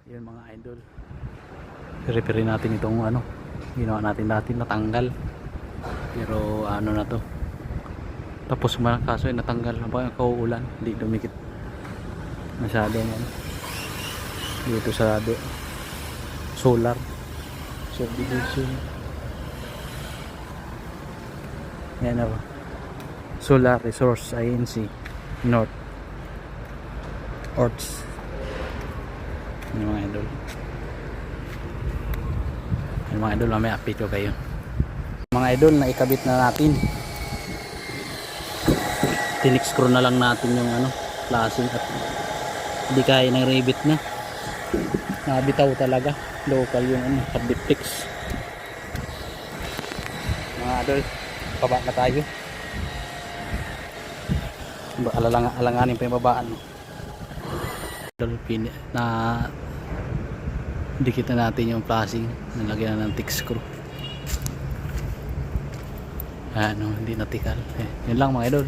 Yun mga idol, repair natin itong ano, ginawa natin dati, natanggal. Pero ano na to, tapos kaso ay natanggal habang kauulan, hindi dumikit masyado ano, dito sa solar subdivision. Yan ako, Solar Resource Inc. North Orts. Yung mga idol, yung mga idol, may update ko kayo mga idol. Na ikabit na natin, tinik screw na lang natin yung ano, flashing, at hindi kaya ng rivet na, nabitaw talaga. Local yung ano, Diplex. Mga idol, baba na tayo. Alanganin pa yung babaan na dikit na natin yung flashing, nalagyan na ng thick screw. Ano, hindi natikal. Yun lang mga idol.